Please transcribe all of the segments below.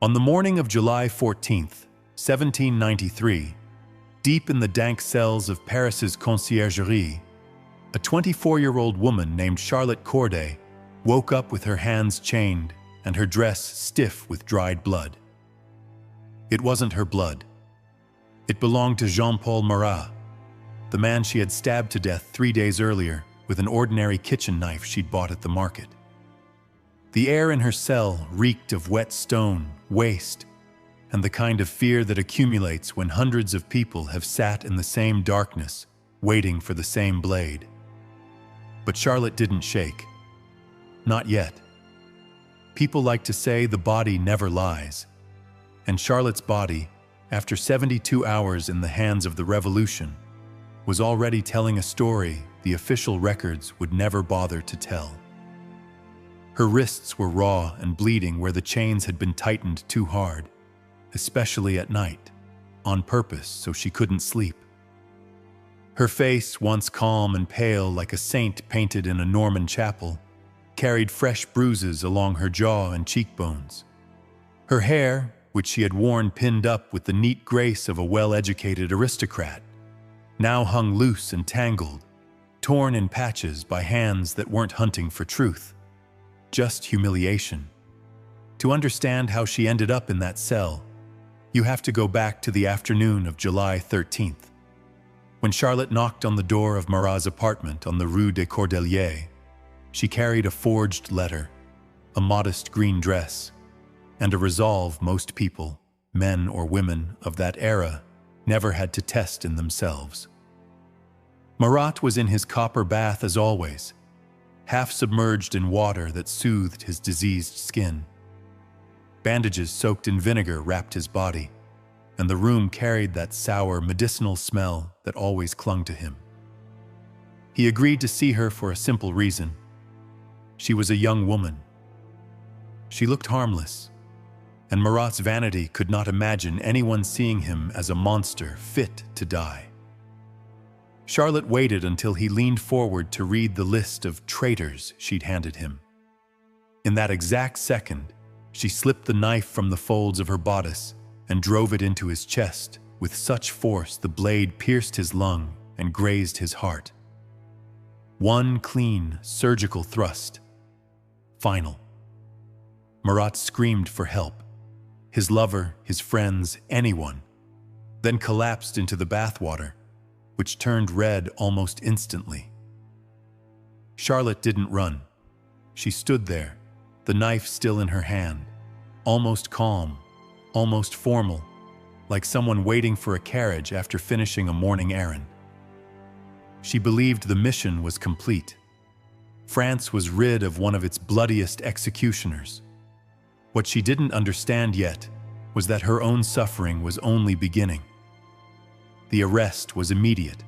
On the morning of July 14th, 1793, deep in the dank cells of Paris's conciergerie, a 24-year-old woman named Charlotte Corday woke up with her hands chained and her dress stiff with dried blood. It wasn't her blood. It belonged to Jean-Paul Marat, the man she had stabbed to death 3 days earlier with an ordinary kitchen knife she'd bought at the market. The air in her cell reeked of wet stone, waste, and the kind of fear that accumulates when hundreds of people have sat in the same darkness, waiting for the same blade. But Charlotte didn't shake. Not yet. People like to say the body never lies, and Charlotte's body, after 72 hours in the hands of the revolution, was already telling a story the official records would never bother to tell. Her wrists were raw and bleeding where the chains had been tightened too hard, especially at night, on purpose so she couldn't sleep. Her face, once calm and pale like a saint painted in a Norman chapel, carried fresh bruises along her jaw and cheekbones. Her hair, which she had worn pinned up with the neat grace of a well-educated aristocrat, now hung loose and tangled, torn in patches by hands that weren't hunting for truth, just humiliation. To understand how she ended up in that cell, you have to go back to the afternoon of July 13th, when Charlotte knocked on the door of Marat's apartment on the Rue des Cordeliers. She carried a forged letter, a modest green dress, and a resolve most people, men or women of that era, never had to test in themselves. Marat was in his copper bath as always, half submerged in water that soothed his diseased skin. Bandages soaked in vinegar wrapped his body, and the room carried that sour, medicinal smell that always clung to him. He agreed to see her for a simple reason. She was a young woman. She looked harmless, and Marat's vanity could not imagine anyone seeing him as a monster fit to die. Charlotte waited until he leaned forward to read the list of traitors she'd handed him. In that exact second, she slipped the knife from the folds of her bodice and drove it into his chest with such force the blade pierced his lung and grazed his heart. One clean, surgical thrust. Final. Marat screamed for help. His lover, his friends, anyone, then collapsed into the bathwater, which turned red almost instantly. Charlotte didn't run. She stood there, the knife still in her hand, almost calm, almost formal, like someone waiting for a carriage after finishing a morning errand. She believed the mission was complete. France was rid of one of its bloodiest executioners. What she didn't understand yet was that her own suffering was only beginning. The arrest was immediate.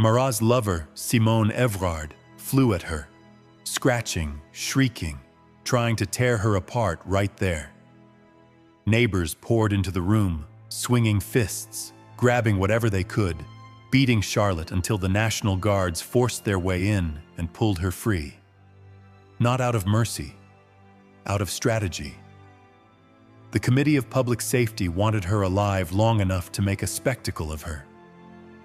Marat's lover, Simone Evrard, flew at her, scratching, shrieking, trying to tear her apart right there. Neighbors poured into the room, swinging fists, grabbing whatever they could, beating Charlotte until the National Guards forced their way in and pulled her free. Not out of mercy, out of strategy. The Committee of Public Safety wanted her alive long enough to make a spectacle of her.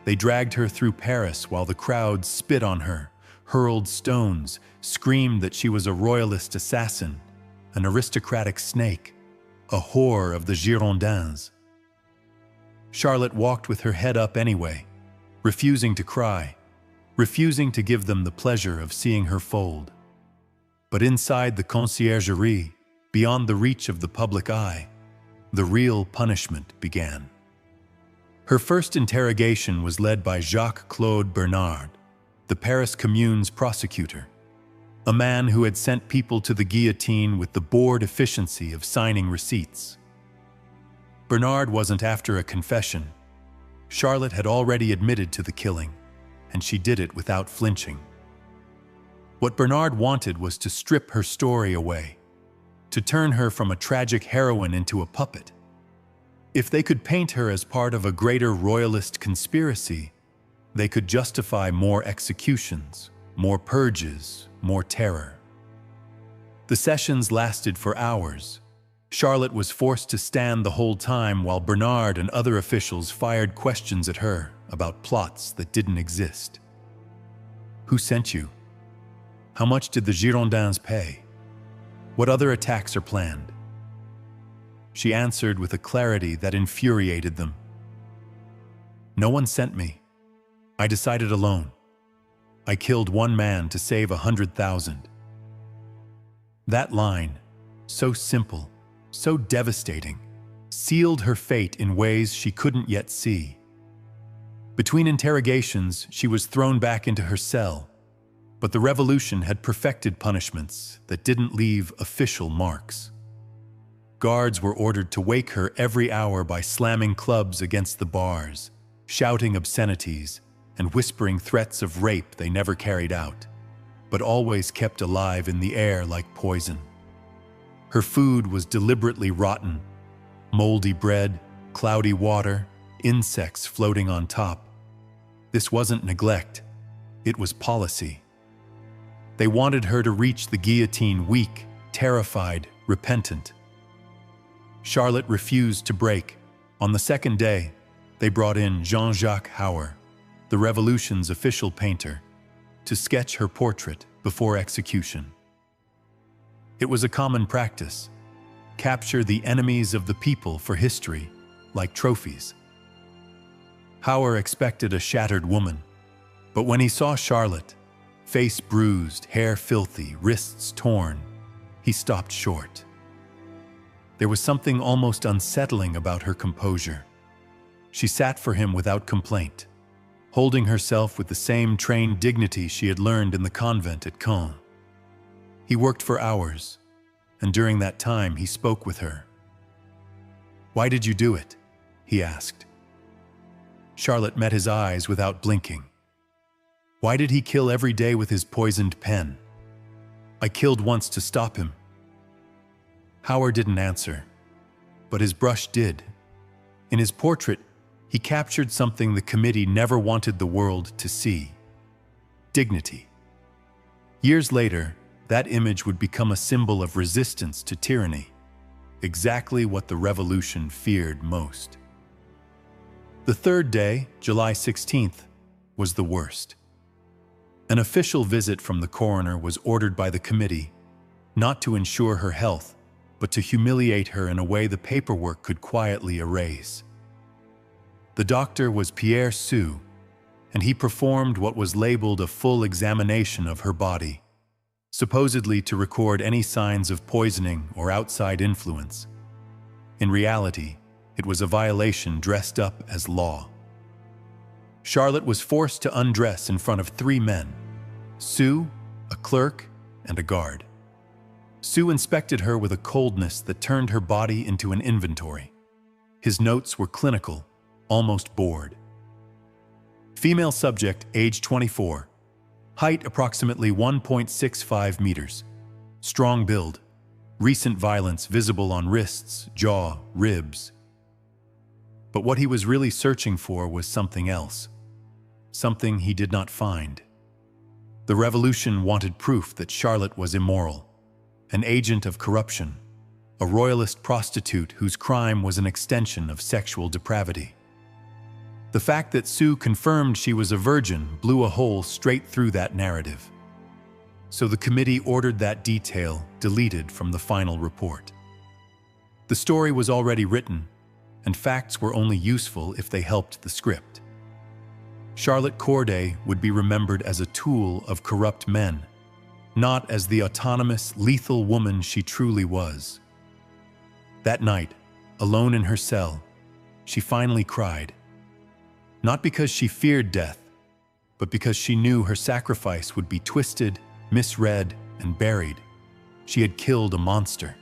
They dragged her through Paris while the crowd spit on her, hurled stones, screamed that she was a royalist assassin, an aristocratic snake, a whore of the Girondins. Charlotte walked with her head up anyway, refusing to cry, refusing to give them the pleasure of seeing her fold. But inside the conciergerie, beyond the reach of the public eye, the real punishment began. Her first interrogation was led by Jacques-Claude Bernard, the Paris Commune's prosecutor, a man who had sent people to the guillotine with the bored efficiency of signing receipts. Bernard wasn't after a confession. Charlotte had already admitted to the killing, and she did it without flinching. What Bernard wanted was to strip her story away, to turn her from a tragic heroine into a puppet. If they could paint her as part of a greater royalist conspiracy, they could justify more executions, more purges, more terror. The sessions lasted for hours, Charlotte was forced to stand the whole time while Bernard and other officials fired questions at her about plots that didn't exist. Who sent you? How much did the Girondins pay? What other attacks are planned? She answered with a clarity that infuriated them. No one sent me. I decided alone. I killed one man to save 100,000. That line, so simple, so devastating, sealed her fate in ways she couldn't yet see. Between interrogations, she was thrown back into her cell, but the revolution had perfected punishments that didn't leave official marks. Guards were ordered to wake her every hour by slamming clubs against the bars, shouting obscenities, and whispering threats of rape they never carried out, but always kept alive in the air like poison. Her food was deliberately rotten: moldy bread, cloudy water, insects floating on top. This wasn't neglect, it was policy. They wanted her to reach the guillotine weak, terrified, repentant. Charlotte refused to break. On the second day, they brought in Jean-Jacques Hauer, the revolution's official painter, to sketch her portrait before execution. It was a common practice: capture the enemies of the people for history, like trophies. Hauer expected a shattered woman, but when he saw Charlotte, face bruised, hair filthy, wrists torn, he stopped short. There was something almost unsettling about her composure. She sat for him without complaint, holding herself with the same trained dignity she had learned in the convent at Caen. He worked for hours, and during that time he spoke with her. "Why did you do it?" he asked. Charlotte met his eyes without blinking. "Why did he kill every day with his poisoned pen?" "I killed once to stop him." Hauer didn't answer, but his brush did. In his portrait, he captured something the committee never wanted the world to see: dignity. Years later, that image would become a symbol of resistance to tyranny, exactly what the revolution feared most. The third day, July 16th, was the worst. An official visit from the coroner was ordered by the committee, not to ensure her health, but to humiliate her in a way the paperwork could quietly erase. The doctor was Pierre Sue, and he performed what was labeled a full examination of her body, supposedly to record any signs of poisoning or outside influence. In reality, it was a violation dressed up as law. Charlotte was forced to undress in front of 3 men: Sue, a clerk, and a guard. Sue inspected her with a coldness that turned her body into an inventory. His notes were clinical, almost bored. Female subject, age 24. Height approximately 1.65 meters. Strong build. Recent violence visible on wrists, jaw, ribs. But what he was really searching for was something else. Something he did not find. The revolution wanted proof that Charlotte was immoral, an agent of corruption, a royalist prostitute whose crime was an extension of sexual depravity. The fact that Sue confirmed she was a virgin blew a hole straight through that narrative. So the committee ordered that detail deleted from the final report. The story was already written, and facts were only useful if they helped the script. Charlotte Corday would be remembered as a tool of corrupt men, not as the autonomous, lethal woman she truly was. That night, alone in her cell, she finally cried. Not because she feared death, but because she knew her sacrifice would be twisted, misread, and buried. She had killed a monster.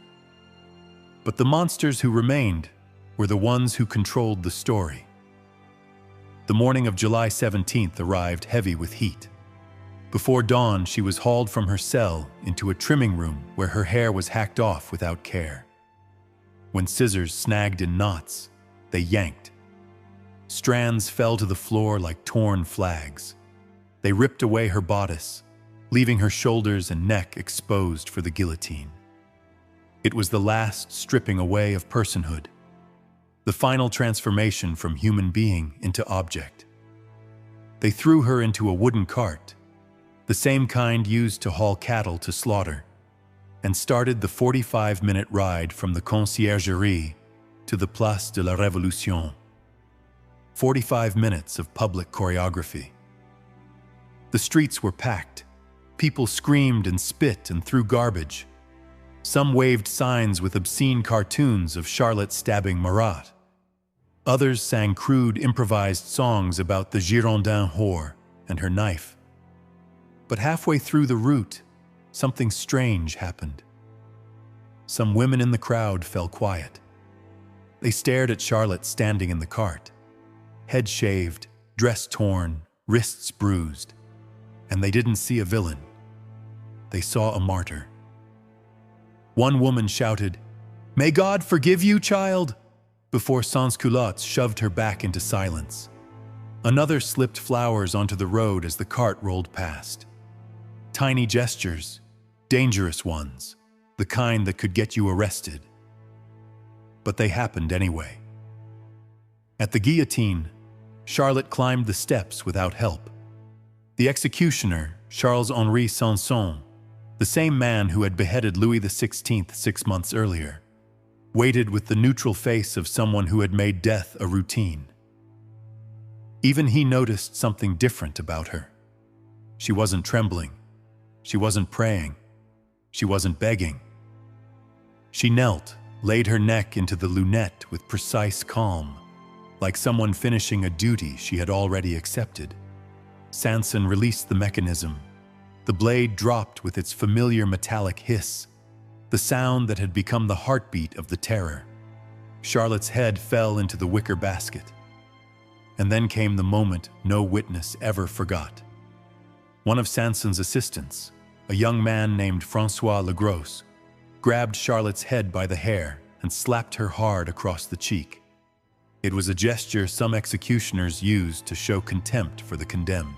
But the monsters who remained were the ones who controlled the story. The morning of July 17th arrived heavy with heat. Before dawn, she was hauled from her cell into a trimming room where her hair was hacked off without care. When scissors snagged in knots, they yanked. Strands fell to the floor like torn flags. They ripped away her bodice, leaving her shoulders and neck exposed for the guillotine. It was the last stripping away of personhood, the final transformation from human being into object. They threw her into a wooden cart, the same kind used to haul cattle to slaughter, and started the 45-minute ride from the Conciergerie to the Place de la Révolution. 45 minutes of public choreography. The streets were packed. People screamed and spit and threw garbage. Some waved signs with obscene cartoons of Charlotte stabbing Marat. Others sang crude, improvised songs about the Girondin whore and her knife. But halfway through the route, something strange happened. Some women in the crowd fell quiet. They stared at Charlotte standing in the cart, head shaved, dress torn, wrists bruised. And they didn't see a villain. They saw a martyr. One woman shouted, "May God forgive you, child!" before sans-culottes shoved her back into silence. Another slipped flowers onto the road as the cart rolled past. Tiny gestures, dangerous ones, the kind that could get you arrested. But they happened anyway. At the guillotine, Charlotte climbed the steps without help. The executioner, Charles-Henri Sanson, the same man who had beheaded Louis XVI 6 months earlier, waited with the neutral face of someone who had made death a routine. Even he noticed something different about her. She wasn't trembling. She wasn't praying. She wasn't begging. She knelt, laid her neck into the lunette with precise calm, like someone finishing a duty she had already accepted. Sanson released the mechanism. The blade dropped with its familiar metallic hiss, the sound that had become the heartbeat of the terror. Charlotte's head fell into the wicker basket. And then came the moment no witness ever forgot. One of Sanson's assistants, a young man named François Legros, grabbed Charlotte's head by the hair and slapped her hard across the cheek. It was a gesture some executioners used to show contempt for the condemned.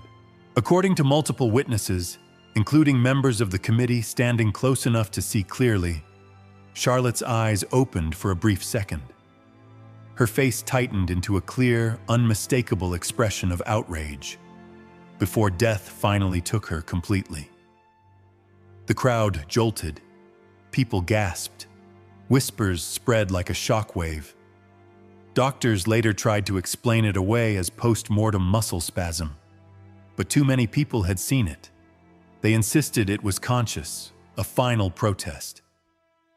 According to multiple witnesses, including members of the committee standing close enough to see clearly, Charlotte's eyes opened for a brief second. Her face tightened into a clear, unmistakable expression of outrage, before death finally took her completely. The crowd jolted. People gasped. Whispers spread like a shockwave. Doctors later tried to explain it away as post-mortem muscle spasm, but too many people had seen it. They insisted it was conscious, a final protest.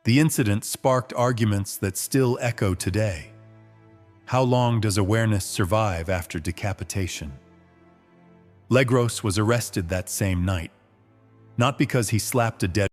The incident sparked arguments that still echo today. How long does awareness survive after decapitation? Legros was arrested that same night, not because he slapped a dead